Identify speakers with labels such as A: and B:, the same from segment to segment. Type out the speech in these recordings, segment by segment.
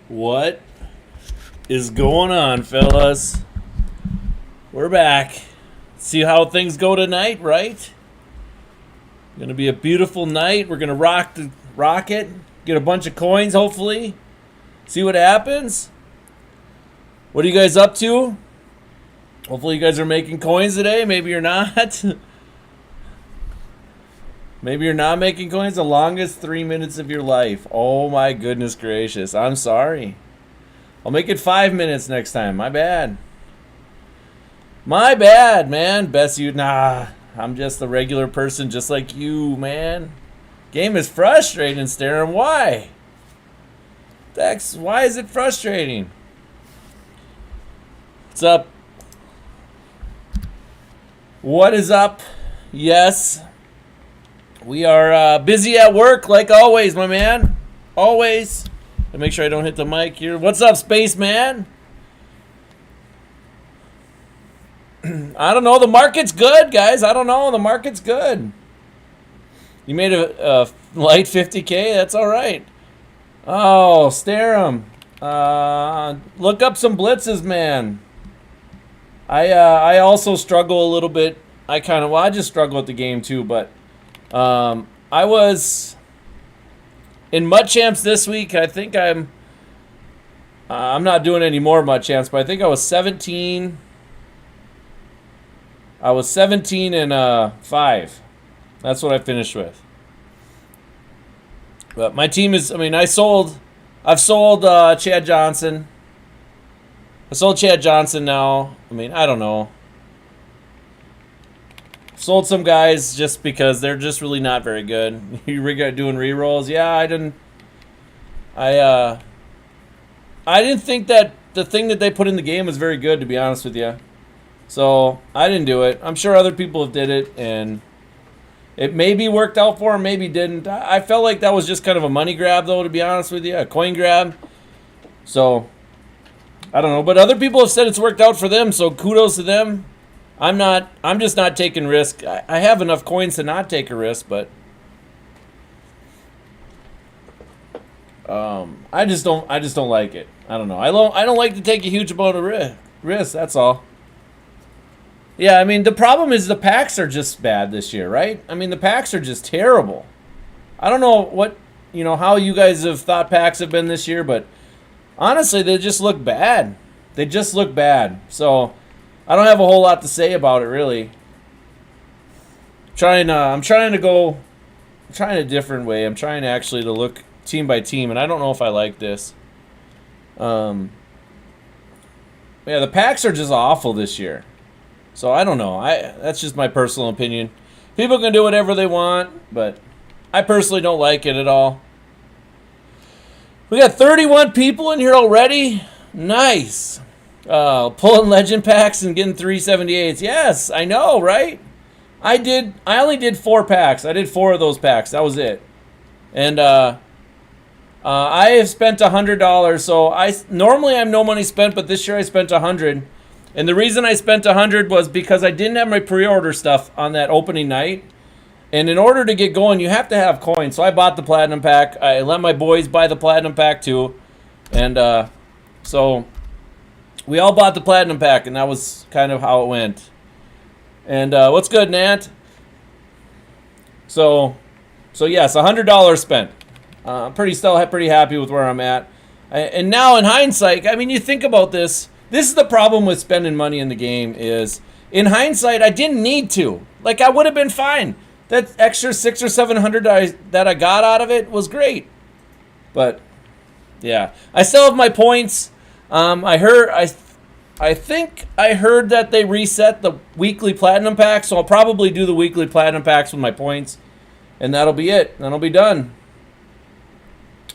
A: What is going on, fellas? We're back. See how things go tonight, right? Gonna be a beautiful night. We're gonna rock it. Get a bunch of coins, hopefully. See what happens. What are you guys up to? Hopefully you guys are making coins today. Maybe you're not. Maybe you're not making coins. The longest 3 minutes of your life. Oh my goodness gracious. I'm sorry. I'll make it 5 minutes next time. My bad. My bad, man. Best you. Nah. I'm just a regular person just like you, man. Game is frustrating, staring. Why? Dex, why is it frustrating? What's up? What is up? Yes. We are busy at work, like always, my man. Always. To make sure I don't hit the mic here. What's up, Spaceman? I don't know. The market's good, guys. I don't know. The market's good. You made a light 50K? That's all right. Oh, stare 'em. Look up some blitzes, man. I also struggle a little bit. I just struggle with the game too, but I was in Mud Champs this week. I think I'm not doing any more Mud Champs, but I think I was 17. I was 17 and 5. That's what I finished with. But my team is. I've sold Chad Johnson. I sold Chad Johnson now. I don't know. Sold some guys just because they're just really not very good. You doing rerolls? Yeah, I didn't think that the thing that they put in the game was very good, to be honest with you. So I didn't do it. I'm sure other people have did it, and it maybe worked out for them, maybe didn't. I felt like that was just kind of a money grab, though, to be honest with you, a coin grab. So I don't know, but other people have said it's worked out for them, so kudos to them. I'm just not taking risk. I have enough coins to not take a risk, but I just don't like it. I don't know. I don't like to take a huge amount of risk. That's all. Yeah, the problem is the packs are just bad this year, right? The packs are just terrible. I don't know how you guys have thought packs have been this year, but honestly, they just look bad. They just look bad. So I don't have a whole lot to say about it, really. I'm trying a different way. I'm trying actually to look team by team, and I don't know if I like this. Yeah, the packs are just awful this year. So I don't know. That's just my personal opinion. People can do whatever they want, but I personally don't like it at all. We got 31 people in here already. Nice. Pulling legend packs and getting 378s. Yes, I know, right? I only did 4 packs. I did 4 of those packs. That was it. And I have spent $100. So normally I'm no money spent, but this year I spent $100. And the reason I spent $100 was because I didn't have my pre-order stuff on that opening night. And in order to get going, you have to have coins. So I bought the platinum pack. I let my boys buy the platinum pack too. And so we all bought the platinum pack, and that was kind of how it went. And what's good, Nant? So yes, $100 spent. I'm pretty happy with where I'm at. And now in hindsight, you think about this. This is the problem with spending money in the game is, in hindsight, I didn't need to. I would have been fine. That extra $600 or $700 that I got out of it was great. But yeah, I still have my points. I think I heard that they reset the weekly platinum pack, so I'll probably do the weekly platinum packs with my points, and that'll be it. That'll be done.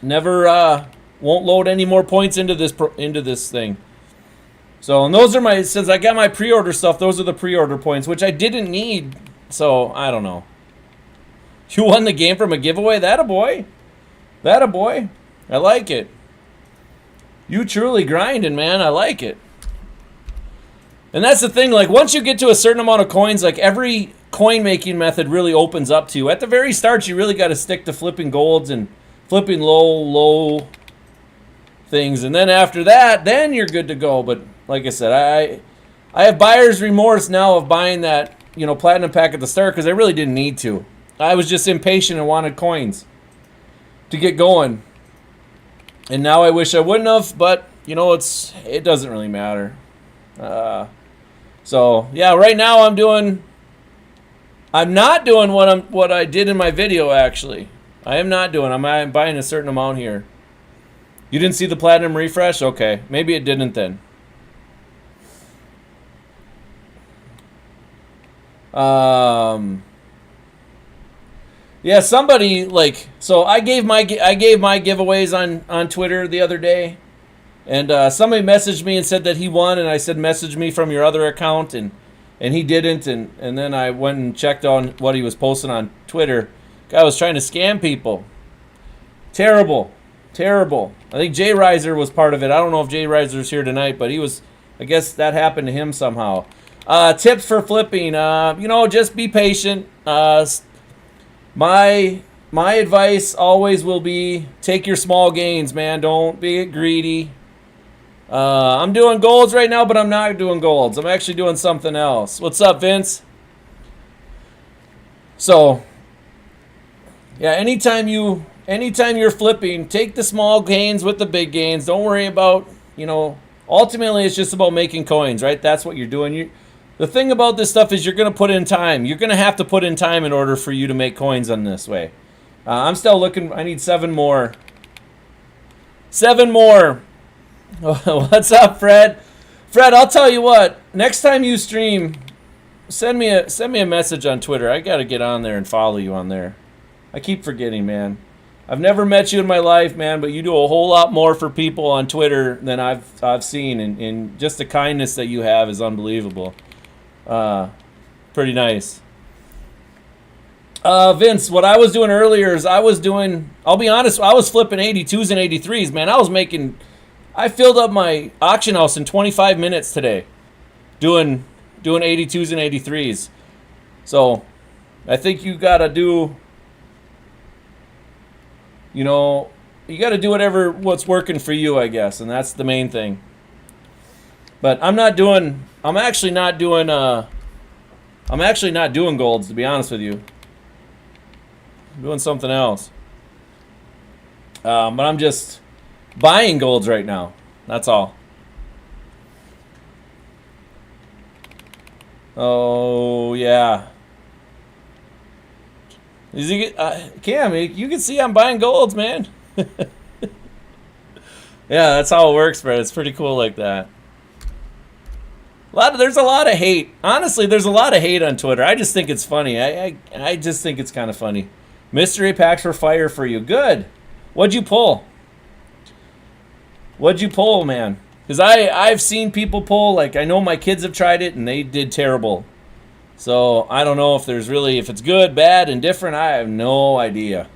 A: Never won't load any more points into this thing. So, and those are since I got my pre-order stuff, those are the pre-order points, which I didn't need. So I don't know. You won the game from a giveaway? That a boy. I like it. You truly grinding, man. I like it. And that's the thing, once you get to a certain amount of coins, every coin making method really opens up to you. At the very start, you really got to stick to flipping golds and flipping low things, and then after that, then you're good to go. But like I said, I have buyer's remorse now of buying that, platinum pack at the start because I really didn't need to. I was just impatient and wanted coins to get going. And now I wish I wouldn't have, but it doesn't really matter. So yeah, right now I'm not doing what I did in my video. Actually, I am not doing. I'm buying a certain amount here. You didn't see the platinum refresh? Okay, maybe it didn't then. Yeah, somebody so I gave my giveaways on Twitter the other day, and somebody messaged me and said that he won, and I said message me from your other account, and he didn't, and then I went and checked on what he was posting on Twitter. Guy was trying to scam people. Terrible. I think Jay Reiser was part of it. I don't know if Jay Reiser's here tonight, but I guess that happened to him somehow. Tips for flipping, just be patient. My advice always will be take your small gains, man. Don't be greedy. I'm doing golds right now, but I'm not doing golds. I'm actually doing something else. What's up, Vince? So, yeah, anytime you're flipping, take the small gains with the big gains. Don't worry about, ultimately it's just about making coins, right? That's what you're doing. The thing about this stuff is you're going to put in time. You're going to have to put in time in order for you to make coins on this way. I'm still looking. I need 7 more. 7 more. What's up, Fred? Fred, I'll tell you what. Next time you stream, send me a message on Twitter. I got to get on there and follow you on there. I keep forgetting, man. I've never met you in my life, man, but you do a whole lot more for people on Twitter than I've seen, and just the kindness that you have is unbelievable. Pretty nice. Vince, what I was doing earlier is I'll be honest, I was flipping 82s and 83s, man. I filled up my auction house in 25 minutes today doing 82s and 83s. So I think you got to do, you got to do what's working for you, I guess. And that's the main thing. But I'm actually not doing golds, to be honest with you. I'm doing something else. But I'm just buying golds right now. That's all. Oh, yeah. Cam, you can see I'm buying golds, man. Yeah, that's how it works, Fred. It's pretty cool like that. There's a lot of hate. Honestly, there's a lot of hate on Twitter. I just think it's funny. I just think it's kind of funny. Mystery packs for fire for you. Good. What'd you pull? Man? Because I've seen people pull. I know my kids have tried it and they did terrible. So I don't know if it's good, bad, indifferent. I have no idea.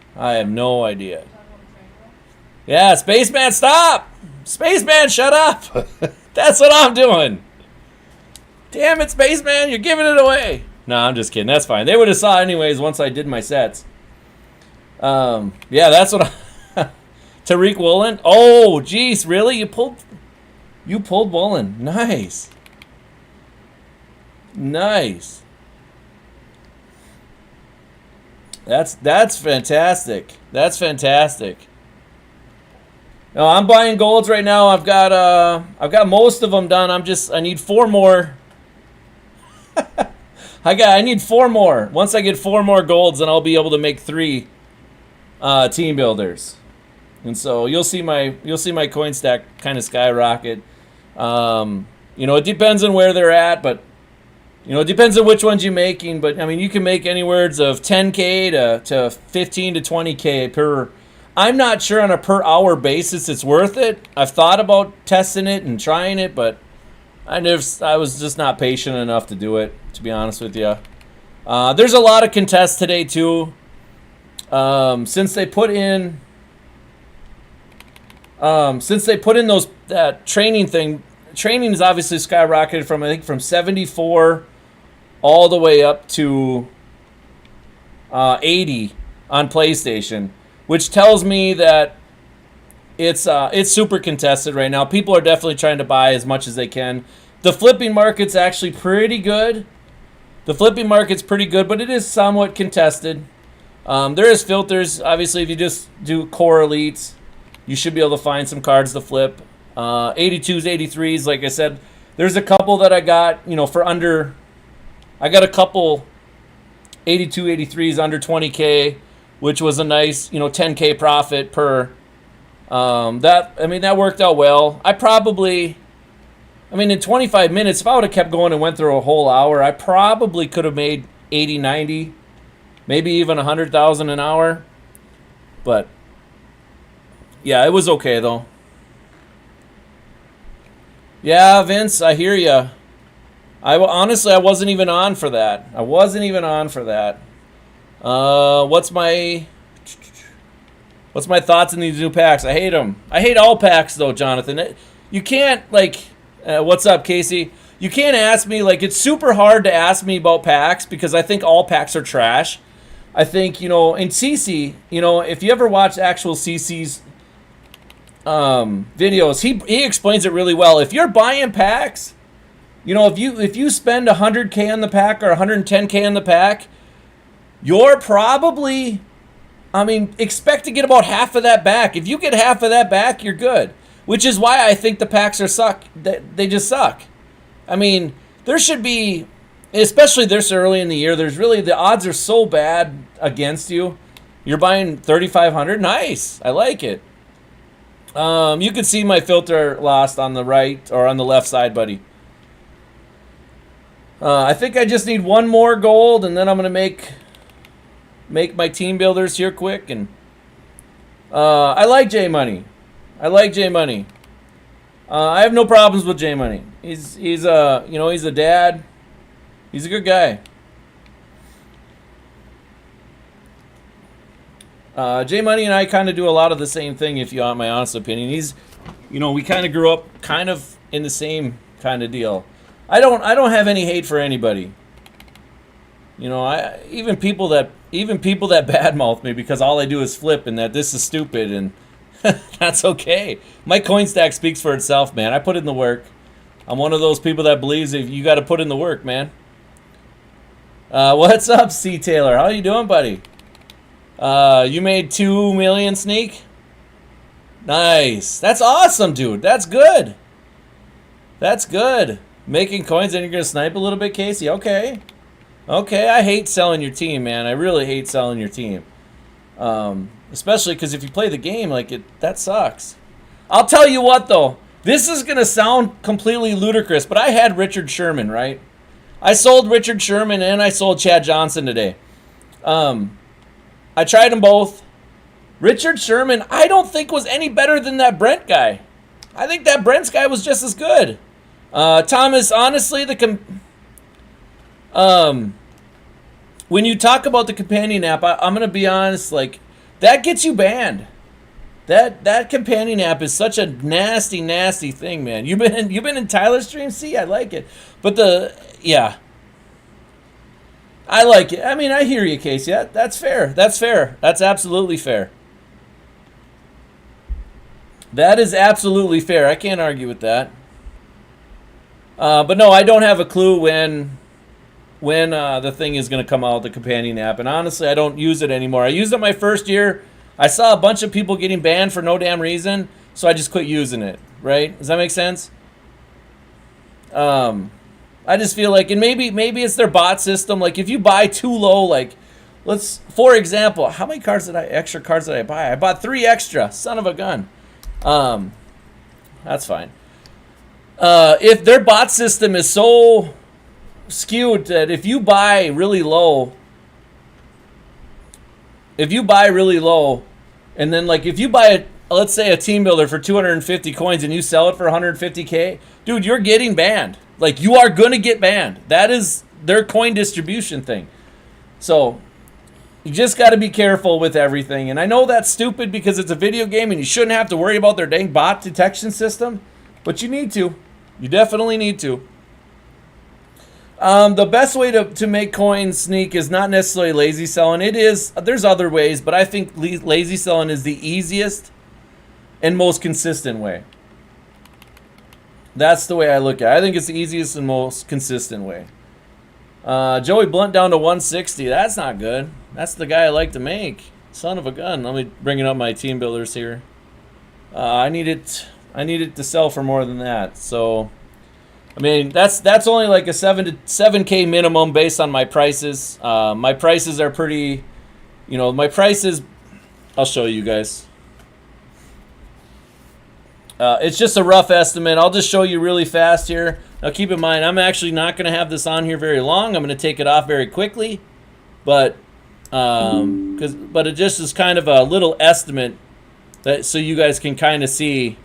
A: Yeah, Spaceman, stop! Spaceman, shut up! That's what I'm doing. Damn it, Spaceman, you're giving it away. No, I'm just kidding. That's fine. They would have saw anyways once I did my sets. Yeah, that's what Tariq Woolen. Oh, geez, really? You pulled Woolen. Nice. That's fantastic. That's fantastic. No, I'm buying golds right now. I've got most of them done. I need 4 more. I need 4 more. Once I get 4 more golds, then I'll be able to make 3 team builders. And so you'll see my coin stack kind of skyrocket. It depends on where they're at, but it depends on which ones you're making. But I mean, you can make anywhere of 10K to 15 to 20K per. I'm not sure on a per hour basis it's worth it. I've thought about testing it and trying it, but I was just not patient enough to do it, to be honest with you. There's a lot of contests today too. Since they put in that training thing, training is obviously skyrocketed from 74 all the way up to 80 on PlayStation, which tells me that It's super contested right now. People are definitely trying to buy as much as they can. The flipping market's actually pretty good. The flipping market's pretty good, but it is somewhat contested. There is filters. Obviously, if you just do core elites, you should be able to find some cards to flip. 82s, 83s, like I said, there's a couple that I got, for under. I got a couple 82, 83s under 20K, which was a nice, 10K profit per. That worked out well. In 25 minutes, if I would have kept going and went through a whole hour, I probably could have made 80, 90, maybe even 100,000 an hour. But yeah, it was okay though. Yeah, Vince, I hear you. Honestly, I wasn't even on for that. What's my thoughts on these new packs? I hate them. I hate all packs though, Jonathan. You can't what's up, Casey? You can't ask me, it's super hard to ask me about packs because I think all packs are trash. I think, in CC, if you ever watch actual CC's videos, he explains it really well. If you're buying packs, if you spend 100K on the pack or 110K on the pack, you're probably, expect to get about half of that back. If you get half of that back, you're good. Which is why I think the packs suck. They just suck. There should be, especially this early in the year, the odds are so bad against you. You're buying 3,500. Nice. I like it. You can see my filter lost on the right or on the left side, buddy. I think I just need one more gold, and then I'm going to make my team builders here quick. And I like J Money. I have no problems with J Money. He's a dad. He's a good guy. J Money and I kind of do a lot of the same thing, if you want my honest opinion. We kind of grew up kind of in the same kind of deal. I don't have any hate for anybody. Even people that badmouth me because all I do is flip and that this is stupid, and that's okay. My coin stack speaks for itself, man. I put in the work. I'm one of those people that believes if you got to put in the work, man. What's up, C. Taylor? How you doing, buddy? You made 2 million, Sneak? Nice. That's awesome, dude. That's good. Making coins and you're going to snipe a little bit, Casey? Okay. I hate selling your team, man. I really hate selling your team. Especially because if you play the game, that sucks. I'll tell you what, though. This is going to sound completely ludicrous, but I had Richard Sherman, right? I sold Richard Sherman and I sold Chad Johnson today. I tried them both. Richard Sherman, I don't think was any better than that Brent guy. I think that Brent's guy was just as good. Thomas, honestly, when you talk about the companion app, I'm going to be honest, that gets you banned. That companion app is such a nasty, nasty thing, man. You've been in Tyler's stream? See, I like it. But I like it. I hear you, Casey. That's fair. That's absolutely fair. That is absolutely fair. I can't argue with that. But no, I don't have a clue when the thing is going to come out, the companion app. And honestly, I don't use it anymore. I used it my first year. I saw a bunch of people getting banned for no damn reason, so I just quit using it. Right? Does that make sense? I just feel and maybe it's their bot system. If you buy too low, for example, how many extra cards did I buy? I bought 3 extra. Son of a gun. That's fine. If their bot system is so skewed that if you buy really low, and then if you buy let's say a team builder for 250 coins and you sell it for 150K, dude, you're getting banned. You are gonna get banned. That is their coin distribution thing. So you just got to be careful with everything. And I know that's stupid because it's a video game and you shouldn't have to worry about their dang bot detection system, but you need to. You definitely need to. The best way to make coins, Sneak, is not necessarily lazy selling. There's other ways, but I think lazy selling is the easiest. and most consistent way. That's the way I look at it. I think it's the easiest and most consistent way. Joey Blunt down to 160. That's not good. That's the guy I like to make. Son of a gun. Let me bring up my team builders here. I need it to sell for more than that. So, I mean, that's only like a 7K minimum based on my prices. My prices are pretty, my prices. I'll show you guys. It's just a rough estimate. I'll just show you really fast here. Now keep in mind, I'm actually not going to have this on here very long. I'm going to take it off very quickly, but it just is kind of a little estimate so you guys can kind of see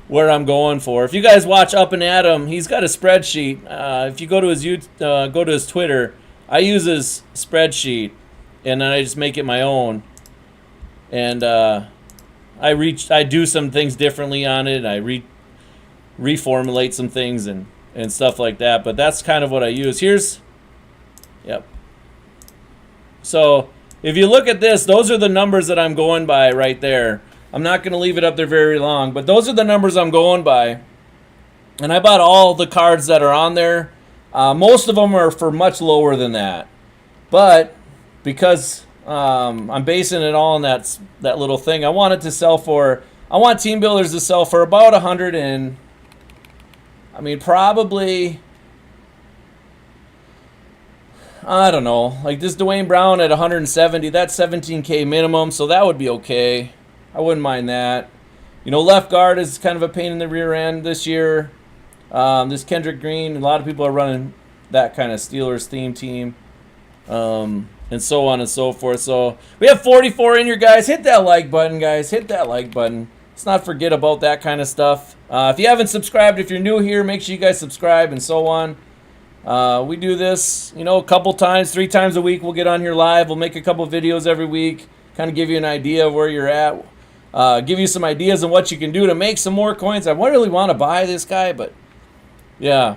A: where I'm going for. If you guys watch Up and Adam, he's got a spreadsheet. If you go to his Twitter, I use his spreadsheet, and then I just make it my own, and I do some things differently on it. I reformulate some things and stuff like that. But that's kind of what I use. Yep. So if you look at this, those are the numbers that I'm going by right there. I'm not going to leave it up there very long, but those are the numbers I'm going by. And I bought all the cards that are on there. Most of them are for much lower than that. But because I'm basing it all on that little thing, I want it to sell for. I want Team Builders to sell for about 100 and. I mean, probably. I don't know. Like this Dwayne Brown at 170. That's 17K minimum, so that would be okay. I wouldn't mind that. Left guard is kind of a pain in the rear end this year. This Kendrick Green, a lot of people are running that kind of Steelers theme team. And so on and so forth. So we have 44 in here, guys. Hit that like button, guys. Hit that like button. Let's not forget about that kind of stuff. If you haven't subscribed, if you're new here, make sure you guys subscribe and so on. We do this, a couple times, 3 times a week. We'll get on here live. We'll make a couple videos every week, kind of give you an idea of where you're at. Give you some ideas on what you can do to make some more coins. I really want to buy this guy, but yeah.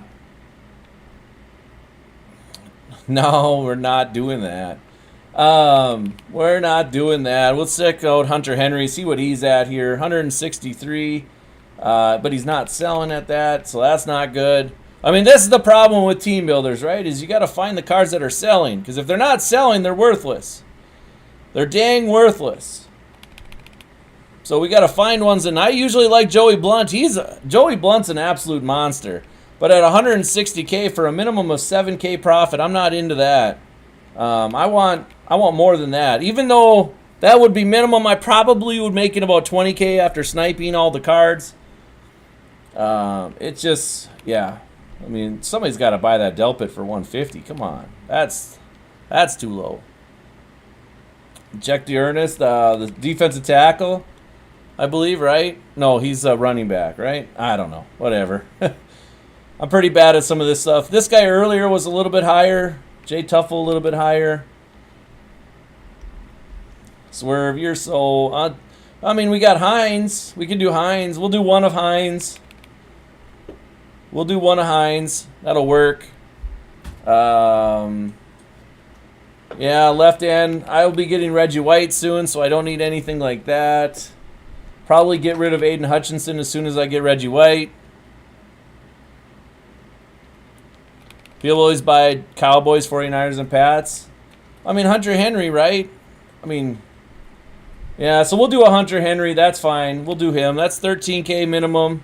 A: No, we're not doing that. We're not doing that. We'll check out Hunter Henry, see what he's at here. 163, but he's not selling at that, so that's not good. I mean, this is the problem with team builders, right? Is you got to find the cards that are selling, because if they're not selling, they're worthless. They're dang worthless. So we got to find ones, and I usually like Joey Blunt. Joey Blunt's an absolute monster. But at 160K for a minimum of 7K profit, I'm not into that. I want more than that. Even though that would be minimum, I probably would make it about 20K after sniping all the cards. It's just, yeah. I mean, somebody's got to buy that Delpit for 150. Come on, that's too low. Jack DeErnest, the defensive tackle, I believe, right? No, he's a running back, right? I don't know. Whatever. I'm pretty bad at some of this stuff. This guy earlier was a little bit higher. Jay Tuffle a little bit higher. Swerve, you're so... I mean, we got Hines. We can do Hines. We'll do one of Hines. That'll work. Yeah, left end. I will be getting Reggie White soon, so I don't need anything like that. Probably get rid of Aiden Hutchinson as soon as I get Reggie White. People always buy Cowboys, 49ers, and Pats. I mean, Hunter Henry, right? I mean, yeah, so we'll do a Hunter Henry. That's fine. We'll do him. That's 13K minimum.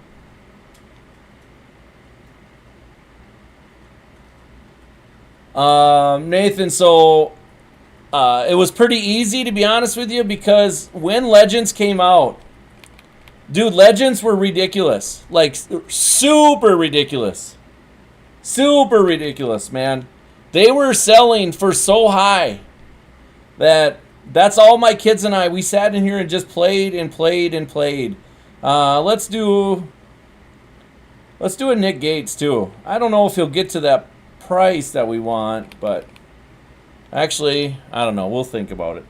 A: Nathan, so it was pretty easy, to be honest with you, because when Legends came out, dude, Legends were ridiculous. Like, super ridiculous. Super ridiculous, man. They were selling for so high that's all my kids and I, we sat in here and just played and played and played. Let's do a Nick Gates, too. I don't know if he'll get to that price that we want, but actually, I don't know. We'll think about it.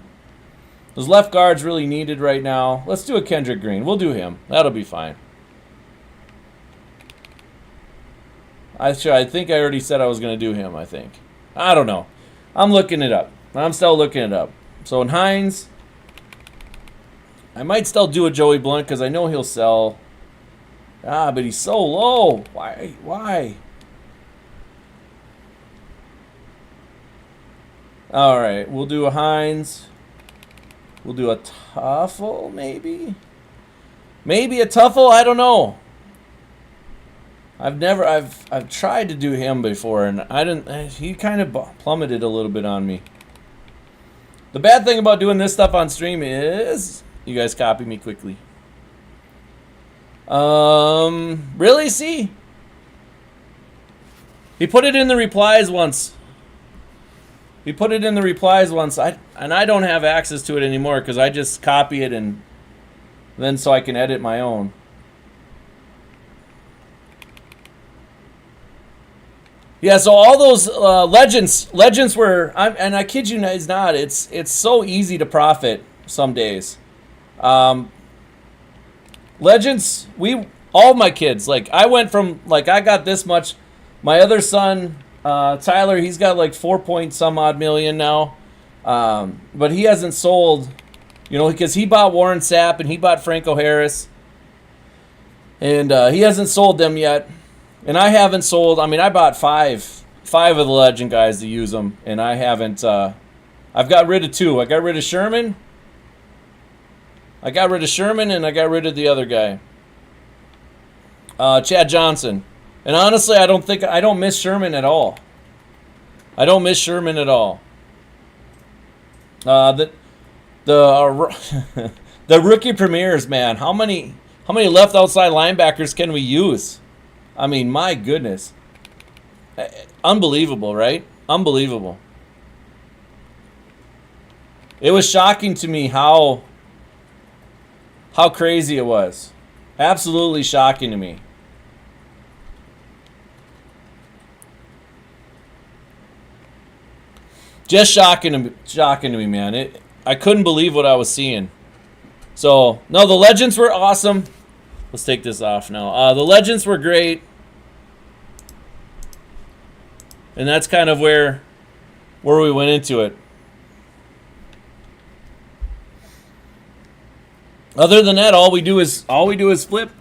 A: Those left guards really needed right now. Let's do a Kendrick Green. We'll do him. That'll be fine. I think I already said I was going to do him, I think. I don't know. I'm looking it up. I'm still looking it up. So in Hines, I might still do a Joey Blunt because I know he'll sell. Ah, but he's so low. Why? Why? All right, we'll do a Hines. We'll do a Tuffle, maybe. Maybe a Tuffle. I don't know. I've tried to do him before, and I didn't. He kind of plummeted a little bit on me. The bad thing about doing this stuff on stream is you guys copy me quickly. Really? See? He put it in the replies once. He put it in the replies once. I don't have access to it anymore because I just copy it and then so I can edit my own. Yeah, so all those legends were, and I kid you guys not, it's so easy to profit some days. Legends, all my kids, like I went from, like I got this much. My other son, Tyler, he's got like 4 point some odd million now. But he hasn't sold, because he bought Warren Sapp and he bought Franco Harris. And he hasn't sold them yet. And I haven't sold. I mean, I bought five of the legend guys to use them, and I haven't. I've got rid of 2. I got rid of Sherman. And I got rid of the other guy, Chad Johnson. And honestly, I don't miss Sherman at all. The the rookie premieres, man. How many left outside linebackers can we use? I mean, my goodness. Unbelievable, right? Unbelievable. It was shocking to me how crazy it was. Absolutely shocking to me. Just shocking to me, man. I couldn't believe what I was seeing. So, no, the legends were awesome. Let's take this off now. The legends were great. And that's kind of where we went into it. Other than that, all we do is flip.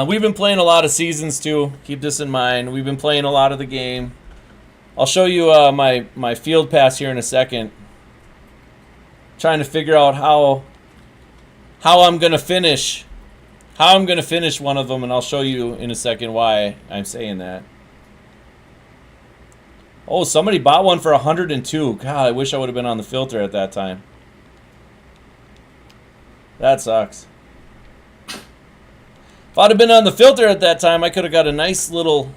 A: We've been playing a lot of seasons too. Keep this in mind. We've been playing a lot of the game. I'll show you my field pass here in a second. Trying to figure out how I'm gonna finish. How I'm gonna finish one of them, and I'll show you in a second why I'm saying that. Oh, somebody bought one for 102. God, I wish I would have been on the filter at that time. That sucks. If I'd have been on the filter at that time, I could have got a nice little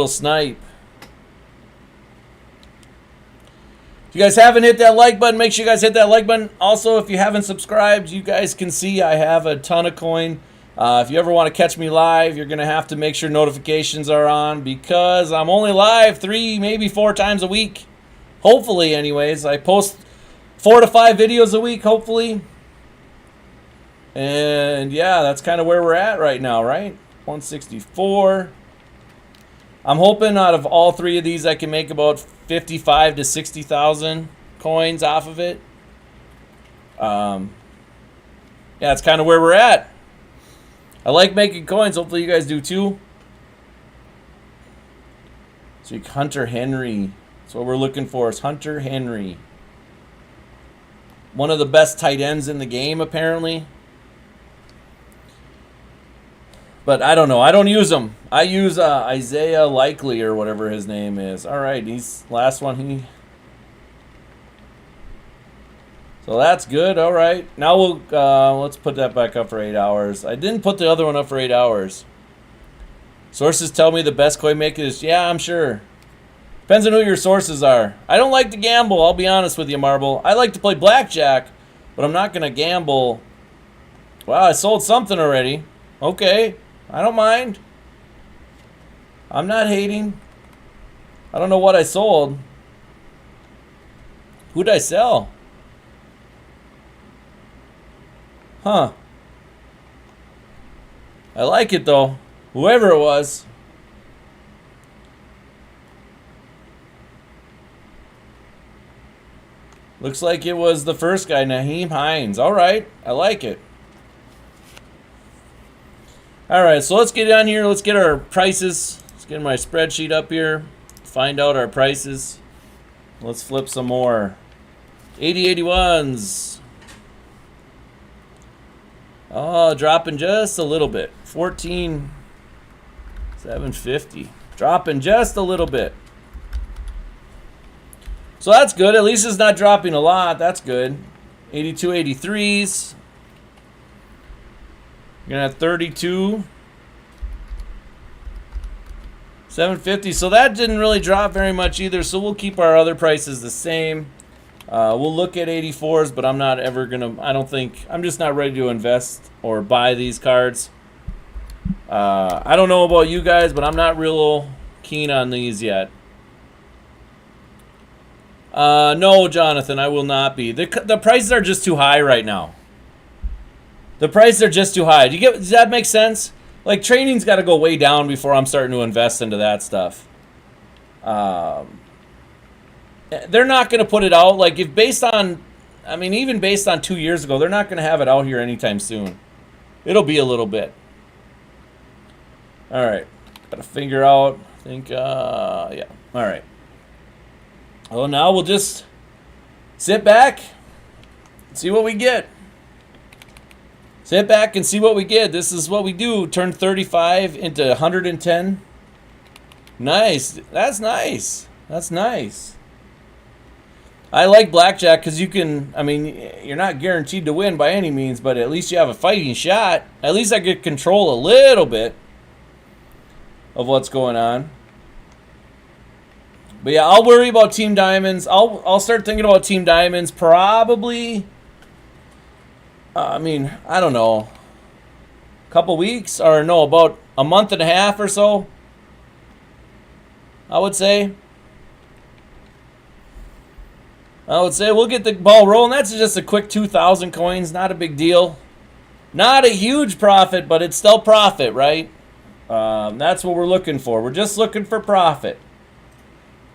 A: snipe. If you guys haven't hit that like button, make sure you guys hit that like button. Also, if you haven't subscribed, you guys can see I have a ton of coin. If you ever want to catch me live, you're going to have to make sure notifications are on because I'm only live 3, maybe 4 times a week. Hopefully, anyways. I post 4 to 5 videos a week, hopefully. And yeah, that's kind of where we're at right now, right? 164. I'm hoping out of all 3 of these I can make about 55 to 60,000 coins off of it. Yeah, that's kind of where we're at. I like making coins. Hopefully you guys do too. So Hunter Henry. That's what we're looking for is Hunter Henry. One of the best tight ends in the game, apparently. But I don't know. I don't use him. I use Isaiah Likely or whatever his name is. All right, he's last one. So that's good. All right. Now let's put that back up for 8 hours. I didn't put the other one up for 8 hours. Sources tell me the best coin maker is, yeah, I'm sure. Depends on who your sources are. I don't like to gamble. I'll be honest with you, Marble. I like to play blackjack, but I'm not going to gamble. Wow, I sold something already. Okay. I don't mind. I'm not hating. I don't know what I sold. Who'd I sell? Huh. I like it though. Whoever it was. Looks like it was the first guy, Naheem Hines. All right, I like it. All right, so let's get down here. Let's get our prices. Let's get my spreadsheet up here. Find out our prices. Let's flip some more. 8081s. Oh, dropping just a little bit. 14,750. Dropping just a little bit. So that's good. At least it's not dropping a lot. That's good. 8283s. You're going to have 32. 750. So that didn't really drop very much either. So we'll keep our other prices the same. We'll look at 84s, but I'm not ever going to, I'm just not ready to invest or buy these cards. I don't know about you guys, but I'm not real keen on these yet. No, Jonathan, I will not be. The prices are just too high right now. The prices are just too high. Does that make sense? Like, training's got to go way down before I'm starting to invest into that stuff. They're not going to put it out. Like, even based on 2 years ago, they're not going to have it out here anytime soon. It'll be a little bit. All right. Got to figure out, yeah. All right. Well, now we'll just sit back and see what we get. Sit back and see what we get. This is what we do. Turn 35 into 110. Nice. That's nice. That's nice. I like blackjack because you can, you're not guaranteed to win by any means, but at least you have a fighting shot. At least I could control a little bit of what's going on. But yeah, I'll worry about Team Diamonds. I'll start thinking about Team Diamonds probably, I don't know, a couple weeks, or no, about a month and a half or so, I would say. We'll get the ball rolling. That's just a quick 2,000 coins, not a big deal. Not a huge profit, but it's still profit, right? That's what we're looking for. We're just looking for profit.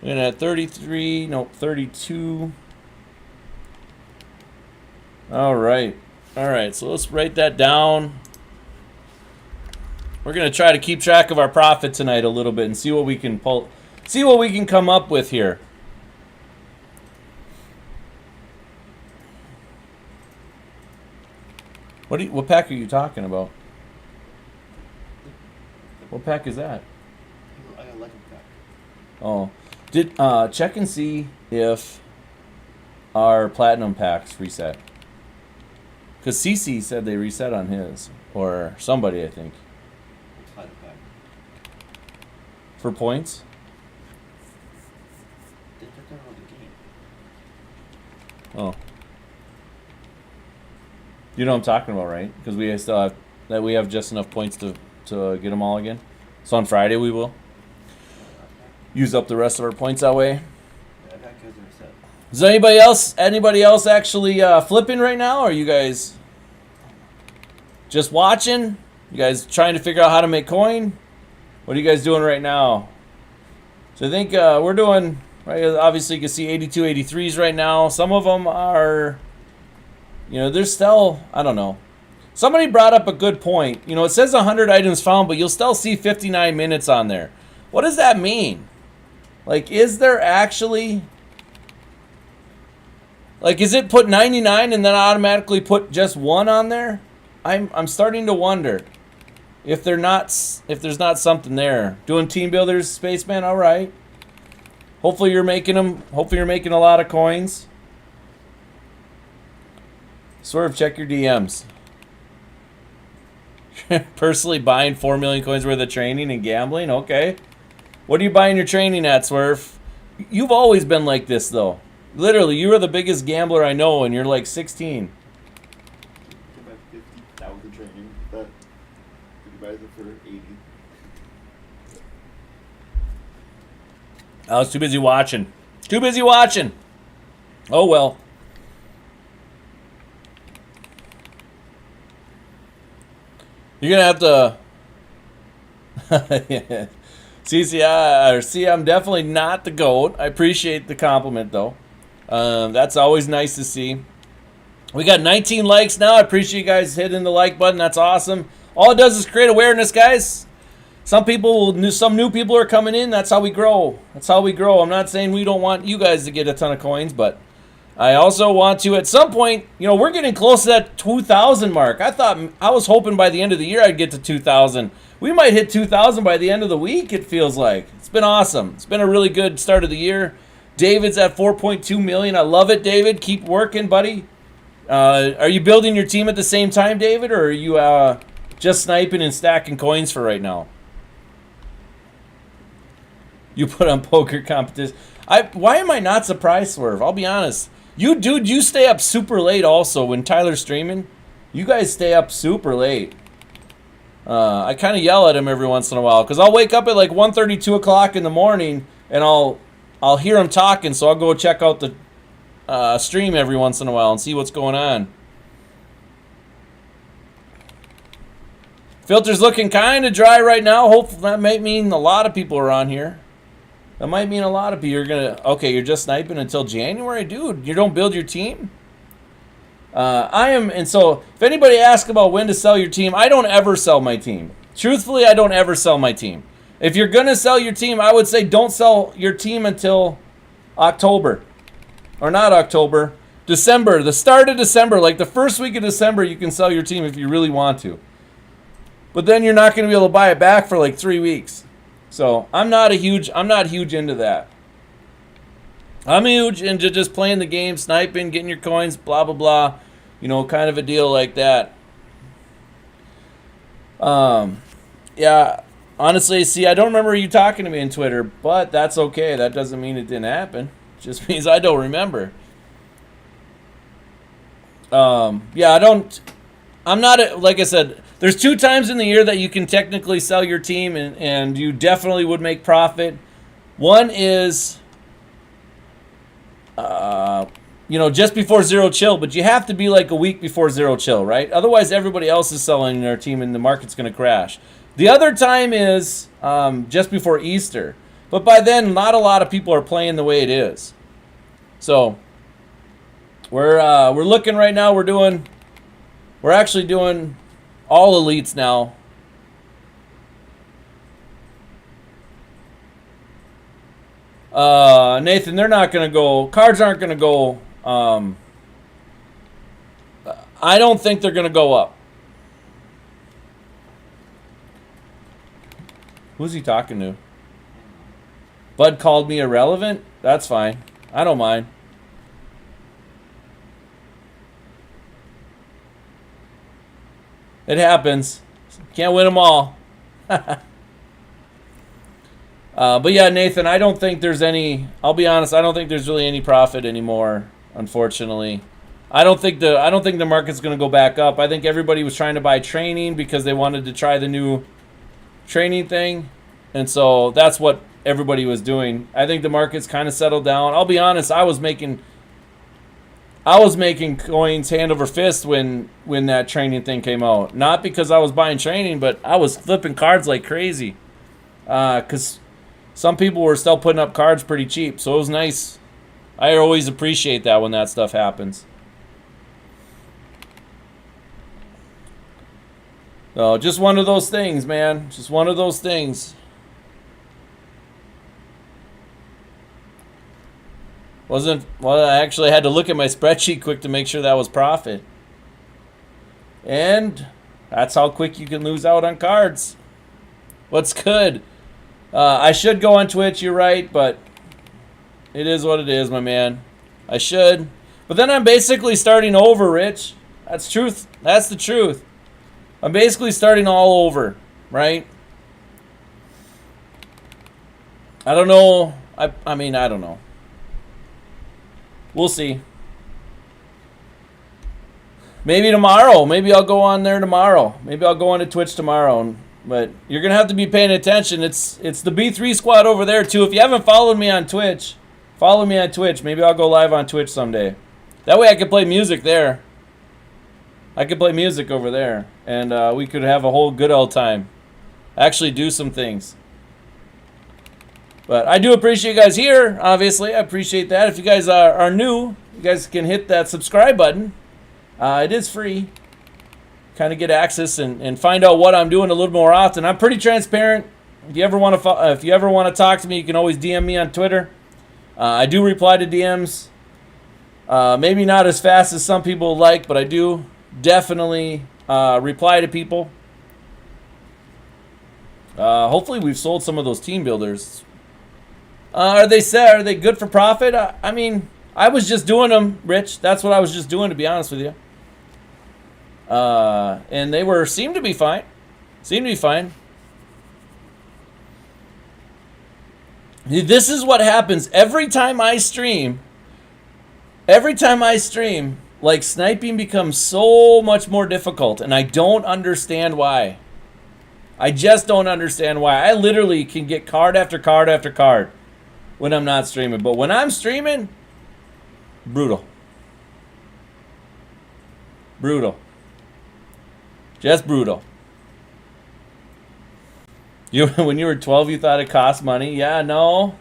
A: We're going to 32. All right. So let's write that down. We're going to try to keep track of our profit tonight a little bit and see what we can come up with here. What pack are you talking about? What pack is that?
B: I got Legend pack.
A: Oh. Check and see if our platinum packs reset. Because CC said they reset on his. Or somebody, I think.
B: Platinum pack.
A: For points?
B: They took that out of the game.
A: Oh. You know what I'm talking about, right? Because we still have just enough points to get them all again. So on Friday we will use up the rest of our points that way.
B: Yeah, that pack has reset.
A: Is anybody else actually flipping right now? Or are you guys just watching? You guys trying to figure out how to make coin? What are you guys doing right now? So I think we're doing, right, obviously you can see 8283s right now. Some of them are, there's still, I don't know. Somebody brought up a good point. It says 100 items found, but you'll still see 59 minutes on there. What does that mean? Like, is there actually, like, is it put 99 and then automatically put just one on there? I'm starting to wonder if there's not something there. Doing team builders, Spaceman, all right. Hopefully you're making them. Hopefully you're making a lot of coins. Swerve, check your DMs. Personally buying 4 million coins worth of training and gambling? Okay. What are you buying your training at, Swerve? You've always been like this, though. Literally, you are the biggest gambler I know, and you're like 16.
B: You buy 50,000 training, but you buy it for 80.
A: I was too busy watching. Oh, well. You're going to have to... See, I'm definitely not the GOAT. I appreciate the compliment, though. That's always nice to see. We got 19 likes now. I appreciate you guys hitting the like button. That's awesome. All it does is create awareness, guys. Some new people are coming in. That's how we grow. That's how we grow. I'm not saying we don't want you guys to get a ton of coins, but I also want to, at some point, we're getting close to that 2,000 mark. I was hoping by the end of the year I'd get to 2,000. We might hit 2,000 by the end of the week, it feels like. It's been awesome. It's been a really good start of the year. David's at 4.2 million. I love it, David. Keep working, buddy. Are you building your team at the same time, David, or are you just sniping and stacking coins for right now? You put on poker competition. Why am I not surprised, Swerve? I'll be honest. You stay up super late also when Tyler's streaming. You guys stay up super late. I kind of yell at him every once in a while because I'll wake up at like 1:30, 2 o'clock in the morning, and I'll hear him talking, so I'll go check out the stream every once in a while and see what's going on. Filter's looking kind of dry right now. Hopefully that might mean a lot of people are on here. That might mean a lot of people. You're just sniping until January? Dude, you don't build your team? And so if anybody asks about when to sell your team, I don't ever sell my team. Truthfully, I don't ever sell my team. If you're going to sell your team, I would say don't sell your team until October. Or not October, December. The start of December, like the first week of December, you can sell your team if you really want to. But then you're not going to be able to buy it back for like 3 weeks. So I'm not huge into that. I'm huge into just playing the game, sniping, getting your coins, blah, blah, blah. Kind of a deal like that. Yeah, honestly, see, I don't remember you talking to me on Twitter, but that's okay. That doesn't mean it didn't happen. It just means I don't remember. Yeah, like I said, there's 2 times in the year that you can technically sell your team and you definitely would make profit. One is, just before Zero Chill, but you have to be like a week before Zero Chill, right? Otherwise, everybody else is selling their team and the market's going to crash. The other time is just before Easter. But by then, not a lot of people are playing the way it is. So, we're looking right now. We're actually doing all elites now. Nathan, they're not going to go. Cards aren't going to go. I don't think they're going to go up. Who's he talking to? Bud called me irrelevant? That's fine. I don't mind. It happens. Can't win them all. But yeah, Nathan, I don't think there's any. I'll be honest. I don't think there's really any profit anymore. Unfortunately, I don't think the market's going to go back up. I think everybody was trying to buy training because they wanted to try the new training thing, and so that's what everybody was doing. I think the market's kind of settled down. I'll be honest. I was making coins hand over fist when that training thing came out. Not because I was buying training, but I was flipping cards like crazy. Because some people were still putting up cards pretty cheap, so it was nice. I always appreciate that when that stuff happens. So just one of those things, man. Just one of those things. I actually had to look at my spreadsheet quick to make sure that was profit. And that's how quick you can lose out on cards. What's good? I should go on Twitch, you're right, but it is what it is, my man. I should. But then I'm basically starting over, Rich. That's truth. That's the truth. I'm basically starting all over, right? I don't know. I mean, I don't know. We'll see. Maybe tomorrow. Maybe I'll go on there tomorrow. Maybe I'll go on to Twitch tomorrow. But you're going to have to be paying attention. It's the B3 squad over there, too. If you haven't followed me on Twitch, follow me on Twitch. Maybe I'll go live on Twitch someday. That way I can play music there. I could play music over there. And we could have a whole good old time. Actually do some things. But I do appreciate you guys here, obviously. I appreciate that. If you guys are new, you guys can hit that subscribe button. It is free. Kind of get access and find out what I'm doing a little more often. I'm pretty transparent. If you ever want to talk to me, you can always DM me on Twitter. I do reply to DMs. Maybe not as fast as some people like, but I do definitely reply to people. Hopefully we've sold some of those team builders. Are they good for profit? I mean, I was just doing them, Rich. That's what I was just doing, to be honest with you. And they seemed to be fine. This is what happens every time I stream. Like, sniping becomes so much more difficult, and I don't understand why. I just don't understand why. I literally can get card after card after card when I'm not streaming. But when I'm streaming, brutal. Just brutal. When you were 12, you thought it cost money? Yeah, no.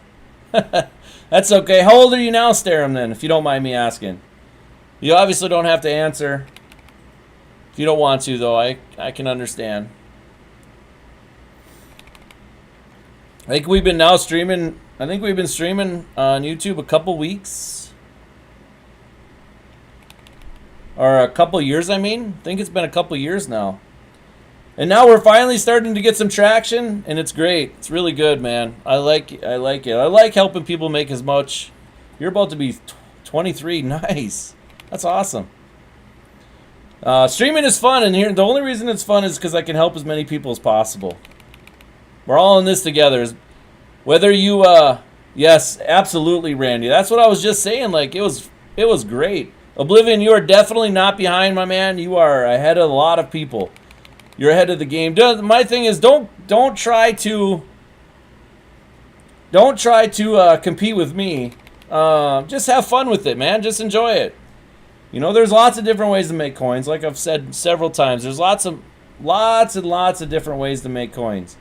A: That's okay. How old are you now, Starum, then, if you don't mind me asking? You obviously don't have to answer. If you don't want to, though, I can understand. I think we've been streaming on YouTube a couple weeks. Or a couple years, I mean. I think it's been a couple years now. And now we're finally starting to get some traction, and it's great. It's really good, man. I like it. I like helping people make as much. You're about to be 23. Nice. That's awesome. Streaming is fun, and here the only reason it's fun is because I can help as many people as possible. We're all in this together. Whether you, yes, absolutely, Randy. That's what I was just saying. Like, it was great. Oblivion, you are definitely not behind, my man. You are ahead of a lot of people. You're ahead of the game. My thing is, don't try to compete with me. Just have fun with it, man. Just enjoy it. You know, there's lots of different ways to make coins. Like I've said several times, there's lots and lots of different ways to make coins.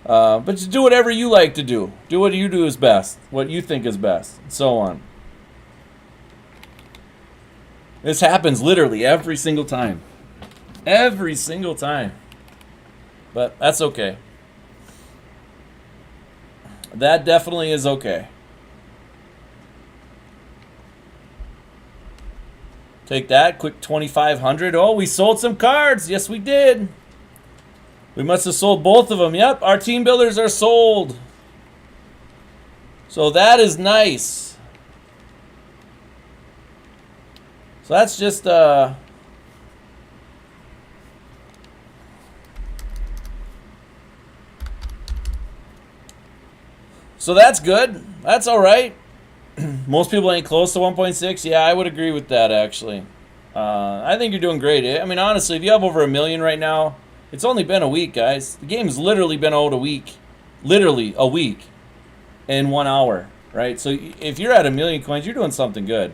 A: But just do whatever you like to do. Do what you do is best. What you think is best. And so on. This happens literally every single time. Every single time. But that's okay. That definitely is okay. Take that. Quick 2,500. Oh, we sold some cards. Yes, we did. We must have sold both of them. Yep, our team builders are sold. So that is nice. So that's just so that's good. That's all right. Most people ain't close to 1.6. Yeah, I would agree with that, actually. I think you're doing great. I mean, honestly, if you have over 1 million right now, it's only been a week, guys. The game's literally been out a week. Literally a week in 1 hour, right? So if you're at 1 million coins, you're doing something good.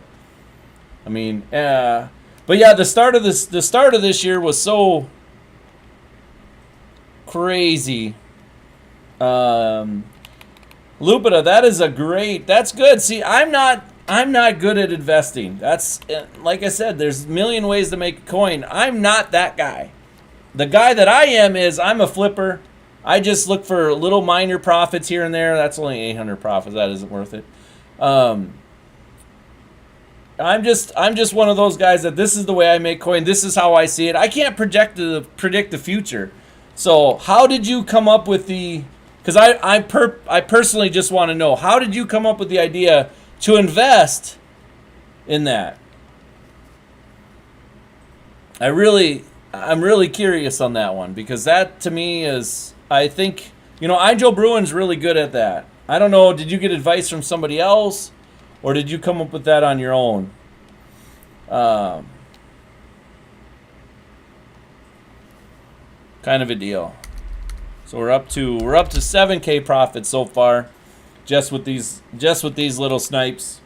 A: I mean, but yeah, the start of this year was so crazy. Lupita, that's good. See, I'm not good at investing. That's, like I said, there's a million ways to make a coin. I'm not that guy. The guy that I am is I'm a flipper. I just look for little minor profits here and there. That's only 800 profits. That isn't worth it. I'm just one of those guys that this is the way I make coin. This is how I see it. I can't predict the future. So how did you come up with the? Because I personally just want to know, how did you come up with the idea to invest in that? I'm really curious on that one, because that to me is, I think, Joe Bruin's really good at that. I don't know, did you get advice from somebody else, or did you come up with that on your own? Kind of a deal. So we're up to 7K profit so far, just with these little snipes.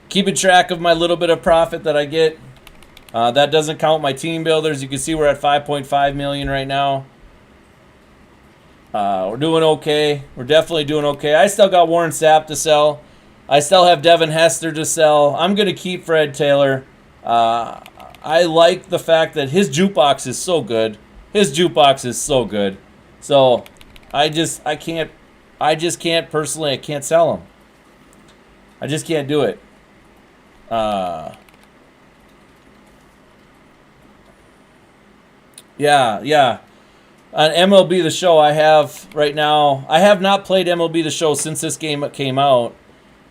A: Keeping track of my little bit of profit that I get. That doesn't count my team builders. You can see we're at 5.5 million right now. We're doing okay. We're definitely doing okay. I still got Warren Sapp to sell. I still have Devin Hester to sell. I'm going to keep Fred Taylor. I like the fact that his jukebox is so good. His jukebox is so good. So I just can't personally, I can't sell him. I just can't do it. Yeah. On MLB The Show, I have right now, I have not played MLB The Show since this game came out.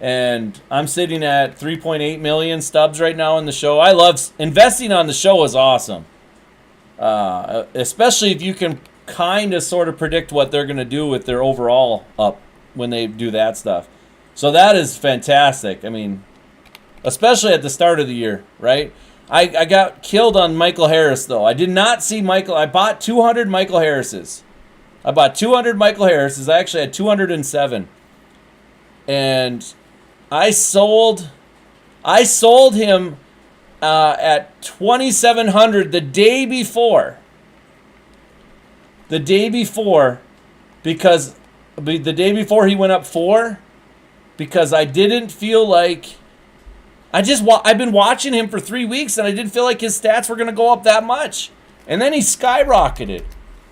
A: And I'm sitting at 3.8 million stubs right now in the show. I love investing on the show is awesome. Especially if you can kind of sort of predict what they're going to do with their overall up when they do that stuff. So that is fantastic. I mean, especially at the start of the year, right? I got killed on Michael Harris, though. I did not see Michael. I bought 200 Michael Harrises. I actually had 207. And I sold him at 2,700 the day before. The day before he went up 4, because I didn't feel like I've been watching him for 3 weeks and I didn't feel like his stats were going to go up that much. And then he skyrocketed.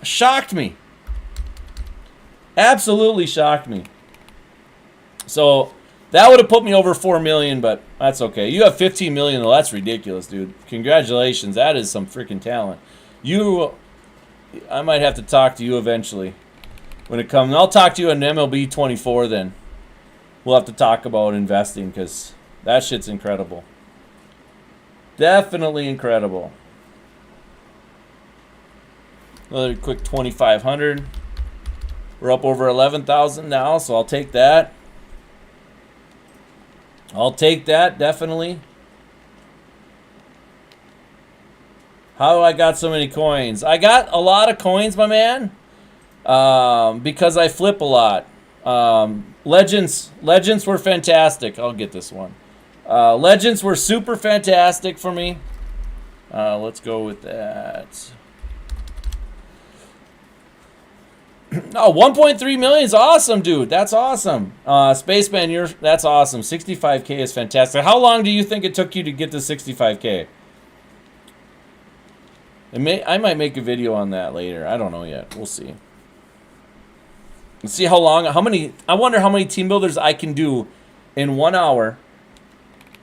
A: Shocked me. Absolutely shocked me. So that would have put me over 4 million, but that's okay. You have 15 million, though. That's ridiculous, dude. Congratulations. That is some freaking talent. I might have to talk to you eventually when it comes. I'll talk to you on MLB 24 then. We'll have to talk about investing because that shit's incredible. Definitely incredible. Another quick 2,500. We're up over 11,000 now, so I'll take that. Definitely. How do I got so many coins? I got a lot of coins, my man, because I flip a lot. Legends were fantastic. I'll get this one. Legends were super fantastic for me. Let's go with that. Oh, 1.3 million is awesome, dude. That's awesome. Spaceman, that's awesome. 65K is fantastic. How long do you think it took you to get to 65K? I might make a video on that later. I don't know yet. We'll see. Let's see I wonder how many team builders I can do in 1 hour.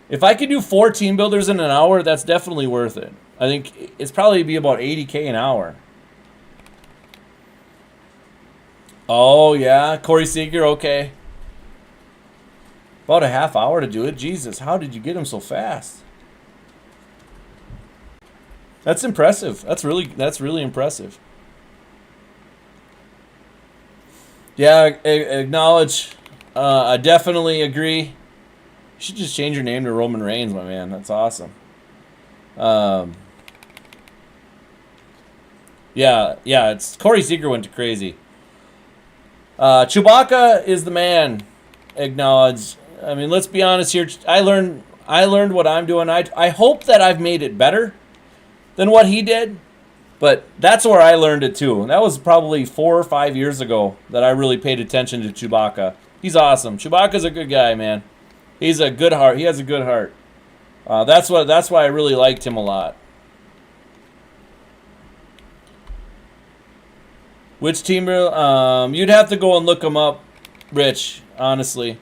A: If I could do 4 team builders in an hour, that's definitely worth it. I think it's probably be about 80K an hour. Oh, yeah. Corey Seager, okay. About a half hour to do it. Jesus, how did you get him so fast? That's impressive. That's really impressive. Yeah, acknowledge. I definitely agree. You should just change your name to Roman Reigns, my man. That's awesome. Yeah, it's Corey Seager went to crazy. Chewbacca is the man. Acknowledge. I mean, let's be honest here. I learned what I'm doing. I hope that I've made it better than what he did, but that's where I learned it too. That was probably 4 or 5 years ago that I really paid attention to Chewbacca. He's awesome. Chewbacca's a good guy, man. He's a good heart. He has a good heart. That's why I really liked him a lot. Which team? You'd have to go and look them up, Rich. Honestly,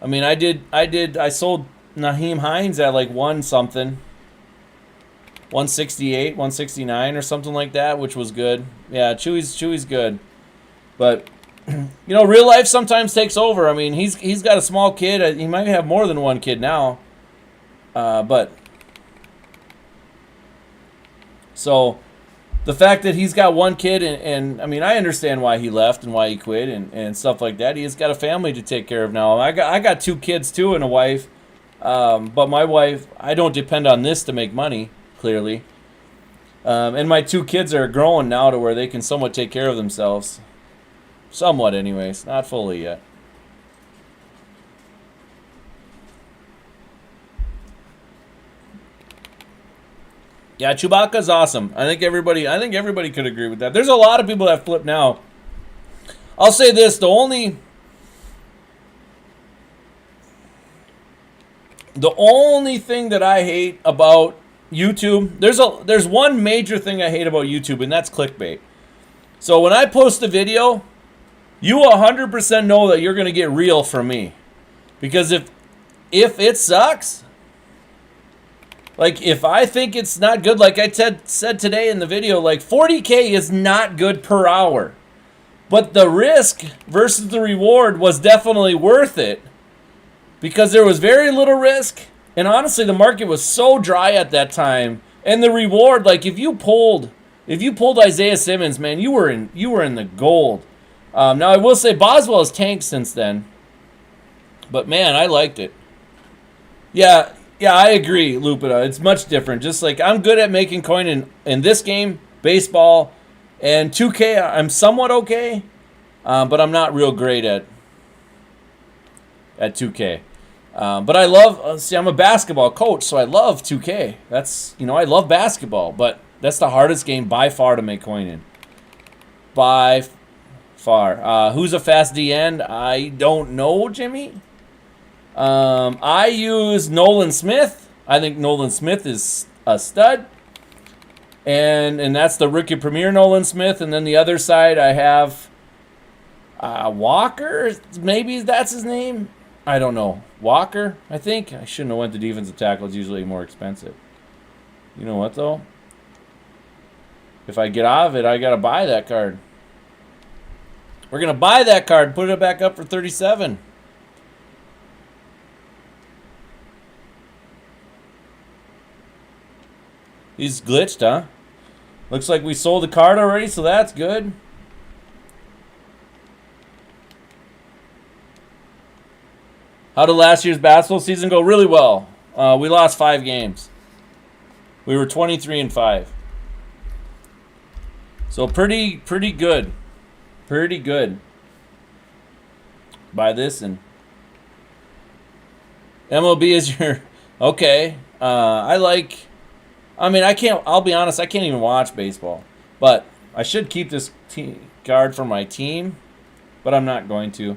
A: I mean, I sold Naheem Hines at like 1-something, 168, 169 or something like that, which was good. Yeah, Chewy's good, but real life sometimes takes over. I mean, he's got a small kid. He might have more than one kid now, but so. The fact that he's got one kid, and I mean, I understand why he left and why he quit and stuff like that. He's got a family to take care of now. I got 2 kids too and a wife, but my wife, I don't depend on this to make money, clearly. And my 2 kids are growing now to where they can somewhat take care of themselves. Somewhat, anyways, not fully yet. Yeah, Chewbacca's awesome. I think everybody could agree with that. There's a lot of people that flip now. I'll say this: the only thing that I hate about YouTube, there's one major thing I hate about YouTube, and that's clickbait. So when I post a video, you 100% know that you're going to get real from me. Because if it sucks, like if I think it's not good, like I said today in the video, like 40K is not good per hour. But the risk versus the reward was definitely worth it. Because there was very little risk. And honestly, the market was so dry at that time. And the reward, like if you pulled Isaiah Simmons, man, you were in the gold. Now I will say Boswell has tanked since then. But man, I liked it. Yeah, I agree, Lupita. It's much different. Just like I'm good at making coin in this game, baseball, and 2K. I'm somewhat okay, but I'm not real great at 2K. But I love. See, I'm a basketball coach, so I love 2K. I love basketball, but that's the hardest game by far to make coin in. By far. Who's a fast DN? I don't know, Jimmy. I use Nolan Smith. I think Nolan Smith is a stud. And that's the rookie premier Nolan Smith. And then the other side I have Walker. Maybe that's his name. I don't know. Walker, I think. I shouldn't have went to defensive tackle. It's usually more expensive. You know what, though? If I get out of it, I got to buy that card. We're going to buy that card, put it back up for 37. He's glitched, huh? Looks like we sold the card already, so that's good. How did last year's basketball season go? Really well. We lost 5 games. We were 23-5. So pretty good. Pretty good. Buy this and MLB is your okay. I'll be honest, I can't even watch baseball. But I should keep this card for my team, but I'm not going to.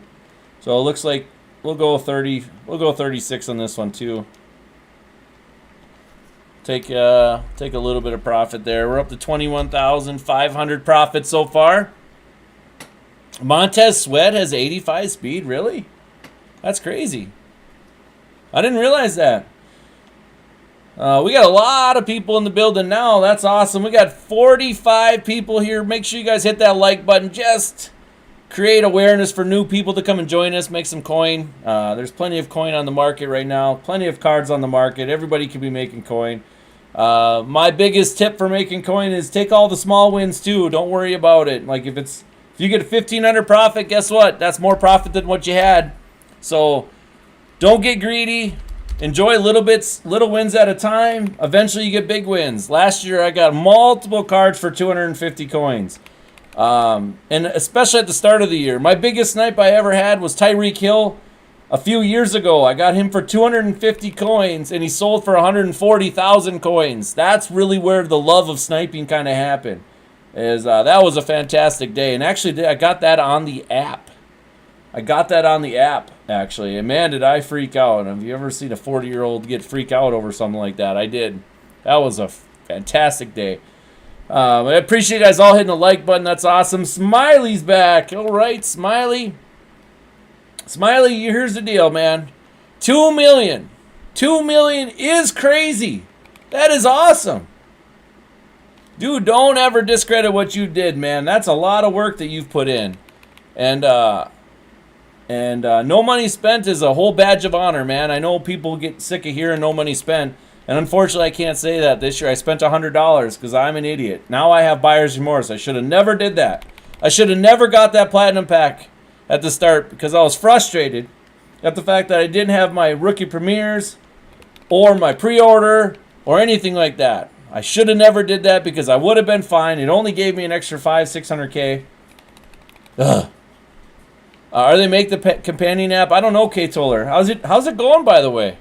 A: So it looks like we'll go 30. We'll go 36 on this one too. Take a little bit of profit there. We're up to 21,500 profit so far. Montez Sweat has 85 speed. Really? That's crazy. I didn't realize that. We got a lot of people in the building now. That's awesome. We got 45 people here. Make sure you guys hit that like button. Just create awareness for new people to come and join us. Make some coin. There's plenty of coin on the market right now. Plenty of cards on the market. Everybody can be making coin. My biggest tip for making coin is take all the small wins too. Don't worry about it. Like if you get a 1,500 profit, guess what? That's more profit than what you had. So don't get greedy. Enjoy little wins at a time. Eventually you get big wins. Last year I got multiple cards for 250 coins. And especially at the start of the year. My biggest snipe I ever had was Tyreek Hill a few years ago. I got him for 250 coins and he sold for 140,000 coins. That's really where the love of sniping kind of happened. That was a fantastic day. And actually I got that on the app. Actually. And man, did I freak out. Have you ever seen a 40-year-old get freak out over something like that? I did. That was a fantastic day. I appreciate you guys all hitting the like button. That's awesome. Smiley's back. All right, Smiley. Smiley, here's the deal, man. 2 million. 2 million is crazy. That is awesome. Dude, don't ever discredit what you did, man. That's a lot of work that you've put in. And no money spent is a whole badge of honor, man. I know people get sick of hearing no money spent. And unfortunately, I can't say that this year. I spent $100 because I'm an idiot. Now I have buyer's remorse. I should have never did that. I should have never got that platinum pack at the start because I was frustrated at the fact that I didn't have my rookie premieres or my pre-order or anything like that. I should have never did that because I would have been fine. It only gave me an extra 500-600K. Ugh. Are they make the companion app? I don't know, K-Toller. How's it going, by the way?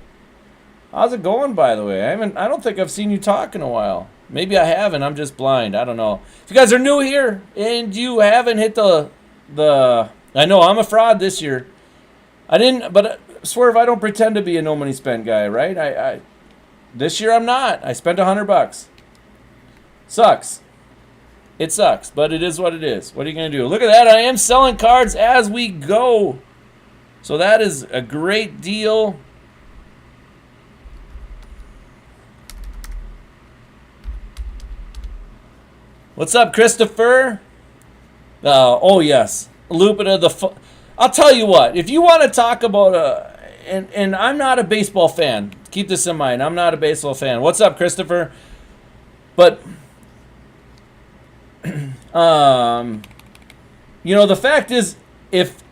A: I don't think I've seen you talk in a while. Maybe I haven't. I'm just blind. I don't know. If you guys are new here and you haven't hit the I know I'm a fraud this year. I didn't, but Swerve, I don't pretend to be a no money spent guy, right? I this year I'm not. I spent $100. Sucks. It sucks, but it is what it is. What are you going to do? Look at that. I am selling cards as we go. So that is a great deal. What's up, Christopher? Oh, yes. Lupita, I'll tell you what. If you want to talk about and I'm not a baseball fan. Keep this in mind. I'm not a baseball fan. What's up, Christopher? But you know, the fact is, if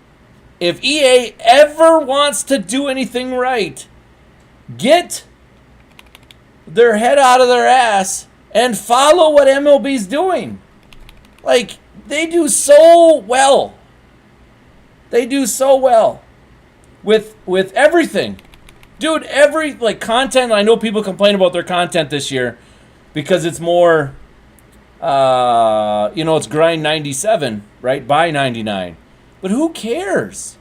A: EA ever wants to do anything right, get their head out of their ass and follow what MLB's doing. Like, they do so well. They do so well with everything. Dude, every content, I know people complain about their content this year because it's more it's grind 97, right? Buy 99. But who cares?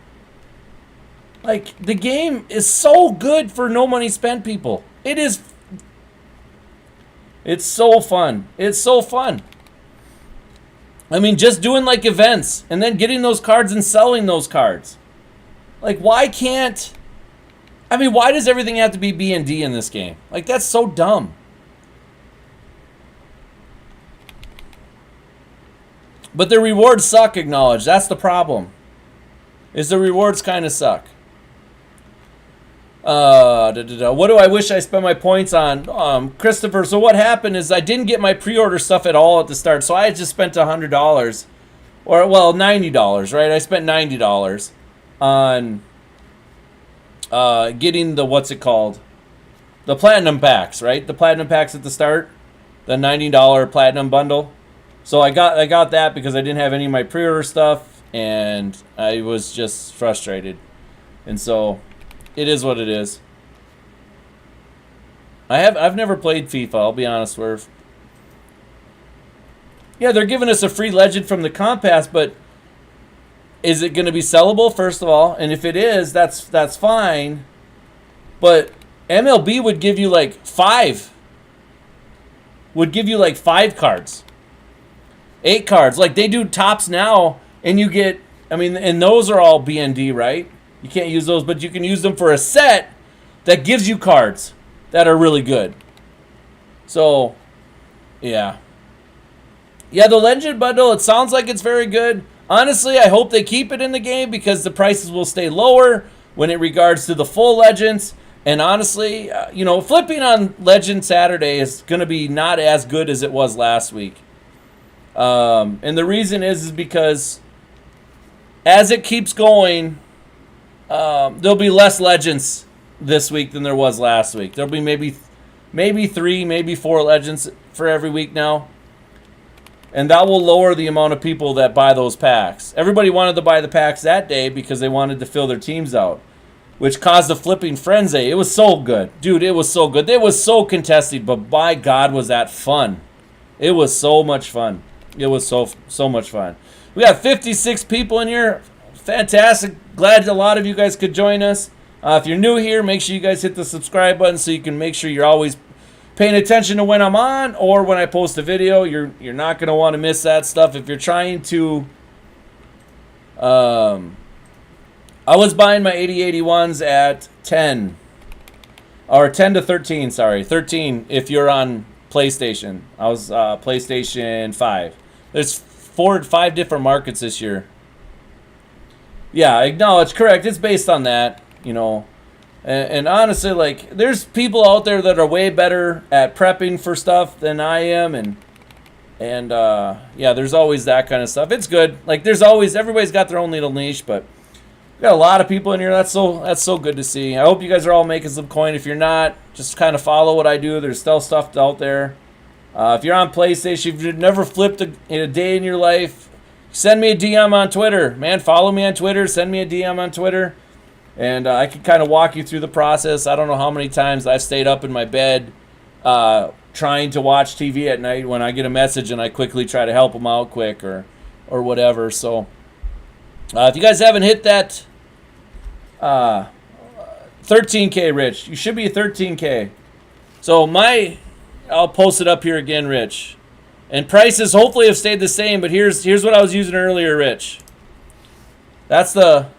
A: Like, the game is so good for no money spent people. It's so fun. It's so fun. I mean, just doing like events and then getting those cards and selling those cards. Like, why does everything have to be B&D in this game? Like, that's so dumb. But the rewards suck, acknowledge. That's the problem. Is the rewards kind of suck. What do I wish I spent my points on? Christopher, so what happened is I didn't get my pre-order stuff at all at the start, so I just spent $100. Or, well, $90, right? I spent $90 on getting the, what's it called? The platinum packs, right? The platinum packs at the start. The $90 platinum bundle. So I got that because I didn't have any of my pre-order stuff, and I was just frustrated. And so it is what it is. I've never played FIFA, I'll be honest, Swerve. Yeah, they're giving us a free legend from the Compass, but is it going to be sellable, first of all? And if it is, that's fine. But MLB would give you like 5. Would give you like 5 cards. 8 cards. Like, they do tops now, and you get, and those are all BND, right? You can't use those, but you can use them for a set that gives you cards that are really good. So, yeah. Yeah, the Legend Bundle, it sounds like it's very good. Honestly, I hope they keep it in the game because the prices will stay lower when it regards to the full Legends. And honestly, flipping on Legend Saturday is going to be not as good as it was last week. And the reason is because as it keeps going, there'll be less Legends this week than there was last week. There'll be maybe 3, maybe 4 Legends for every week now. And that will lower the amount of people that buy those packs. Everybody wanted to buy the packs that day because they wanted to fill their teams out, which caused a flipping frenzy. It was so good. Dude, it was so good. It was so contested, but by God, was that fun. It was so much fun. It was so much fun. We got 56 people in here. Fantastic. Glad a lot of you guys could join us. If you're new here, make sure you guys hit the subscribe button so you can make sure you're always paying attention to when I'm on or when I post a video. You're not going to want to miss that stuff. If you're trying to... I was buying my 8081s at 10. Or 10 to 13, sorry. 13 if you're on PlayStation. I was PlayStation 5. There's 4 or 5 different markets this year. Yeah, acknowledge, correct. It's based on that, And honestly, like, there's people out there that are way better at prepping for stuff than I am, and yeah, there's always that kind of stuff. It's good. Like, everybody's got their own little niche, but we got a lot of people in here. That's so good to see. I hope you guys are all making some coin. If you're not, just kind of follow what I do. There's still stuff out there. If you're on PlayStation, if you've never flipped in a day in your life, send me a DM on Twitter. Man, follow me on Twitter. Send me a DM on Twitter. And I can kind of walk you through the process. I don't know how many times I've stayed up in my bed trying to watch TV at night when I get a message and I quickly try to help them out quick or whatever. So If you guys haven't hit that 13K, Rich, you should be 13K. So I'll post it up here again, Rich. And prices hopefully have stayed the same, but here's what I was using earlier, Rich. That's the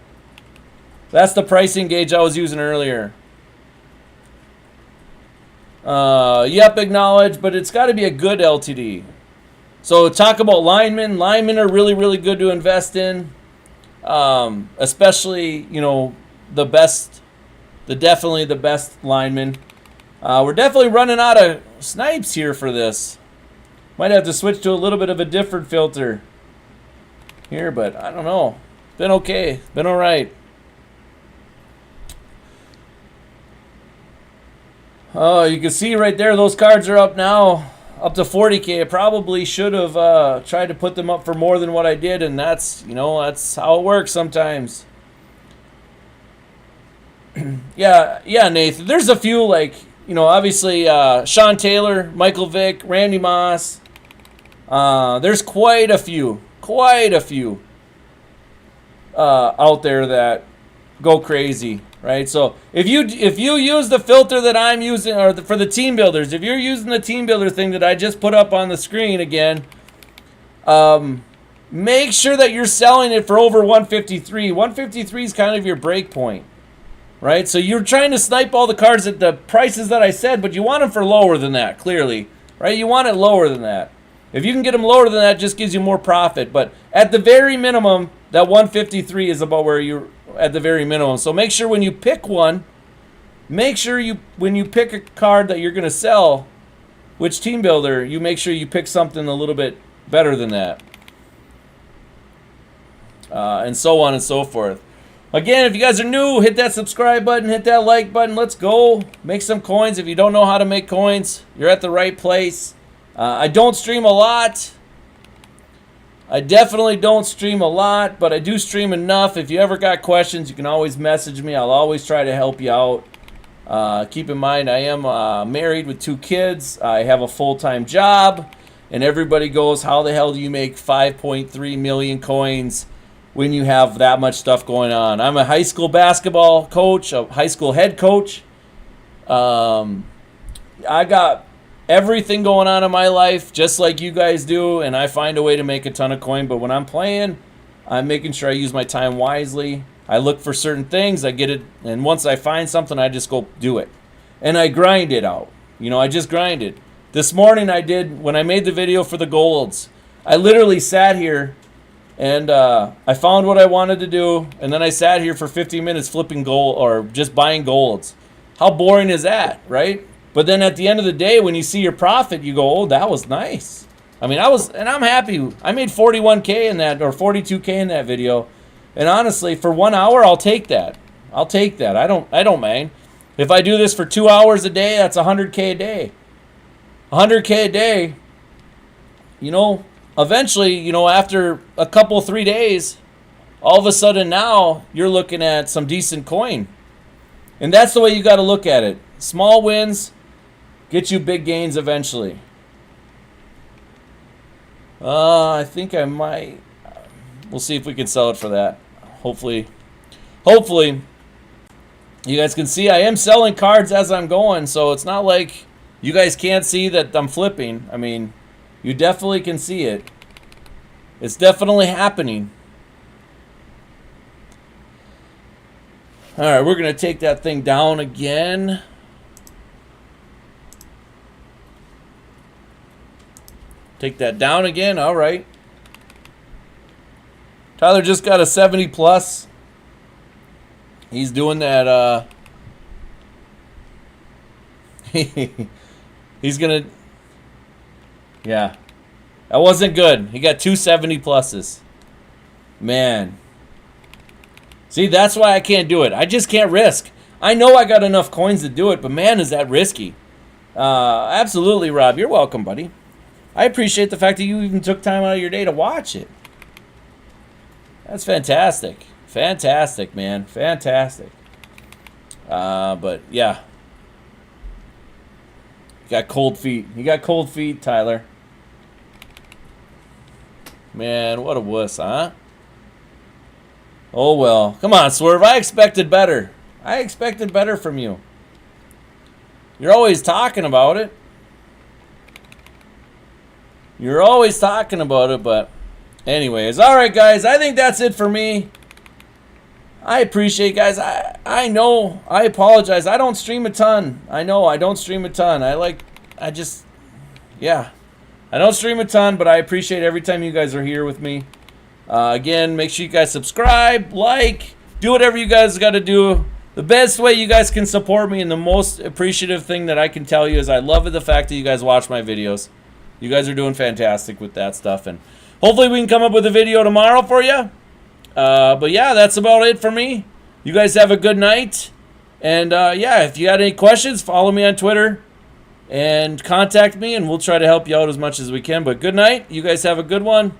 A: pricing gauge I was using earlier. Yep, acknowledge, but it's got to be a good LTD. So talk about linemen. Linemen are really, really good to invest in. Especially, definitely the best linemen. We're definitely running out of snipes here for this. Might have to switch to a little bit of a different filter here, but I don't know. Been okay. Been all right. Oh, you can see right there, those cards are up now, up to 40K. I probably should have tried to put them up for more than what I did, and that's how it works sometimes. yeah, Nathan. There's a few, obviously Sean Taylor, Michael Vick, Randy Moss. There's quite a few out there that go crazy. Right, so if you use the filter that I'm using, or for the team builders, if you're using the team builder thing that I just put up on the screen again, make sure that you're selling it for over 153. 153 is kind of your break point, right? So you're trying to snipe all the cards at the prices that I said, but you want them for lower than that, clearly, right? You want it lower than that. If you can get them lower than that, it just gives you more profit. But at the very minimum, that 153 is about where you're at the very minimum. So make sure when you pick one, when you pick a card that you're going to sell, which team builder, you make sure you pick something a little bit better than that. And so on and so forth. Again, if you guys are new, hit that subscribe button, hit that like button. Let's go. Make some coins. If you don't know how to make coins, you're at the right place. I don't stream a lot. I definitely don't stream a lot, but I do stream enough. If you ever got questions, you can always message me. I'll always try to help you out. Keep in mind, I am married with 2 kids. I have a full-time job, and everybody goes, how the hell do you make 5.3 million coins when you have that much stuff going on? I'm a high school basketball coach, a high school head coach. I got everything going on in my life, just like you guys do, and I find a way to make a ton of coin. But when I'm playing, I'm making sure I use my time wisely. I look for certain things, I get it, and once I find something, I just go do it. And I grind it out. I just grind it. This morning when I made the video for the golds, I literally sat here and I found what I wanted to do, and then I sat here for 15 minutes flipping gold or just buying golds. How boring is that, right? But then at the end of the day, when you see your profit, you go, oh, that was nice. I mean, and I'm happy. I made 41K in that, or 42K in that video. And honestly, for 1 hour, I'll take that. I don't mind. If I do this for 2 hours a day, that's 100K a day. 100K a day, eventually, after a couple, 3 days, all of a sudden now, you're looking at some decent coin. And that's the way you got to look at it. Small wins get you big gains eventually. I think I might. We'll see if we can sell it for that. Hopefully, you guys can see I am selling cards as I'm going, so it's not like you guys can't see that I'm flipping. I mean, you definitely can see it. It's definitely happening. All right, we're going to take that thing down again. Take that down again. All right. Tyler just got a 70 plus. He's doing that. He's going to. Yeah. That wasn't good. He got 270 pluses. Man. See, that's why I can't do it. I just can't risk. I know I got enough coins to do it, but man, is that risky. Absolutely, Rob. You're welcome, buddy. I appreciate the fact that you even took time out of your day to watch it. That's fantastic. Fantastic, man. Fantastic. But, yeah. You got cold feet. You got cold feet, Tyler. Man, what a wuss, huh? Oh, well. Come on, Swerve. I expected better. I expected better from you. You're always talking about it. You're always talking about it, but anyways. All right, guys. I think that's it for me. I appreciate it, guys. I know. I apologize. I don't stream a ton. I know I don't stream a ton. Yeah. I don't stream a ton, but I appreciate every time you guys are here with me. Again, make sure you guys subscribe, like, do whatever you guys got to do. The best way you guys can support me and the most appreciative thing that I can tell you is I love the fact that you guys watch my videos. You guys are doing fantastic with that stuff, and hopefully we can come up with a video tomorrow for you. But yeah, that's about it for me. You guys have a good night. And yeah, if you got any questions, follow me on Twitter and contact me, and we'll try to help you out as much as we can. But good night. You guys have a good one.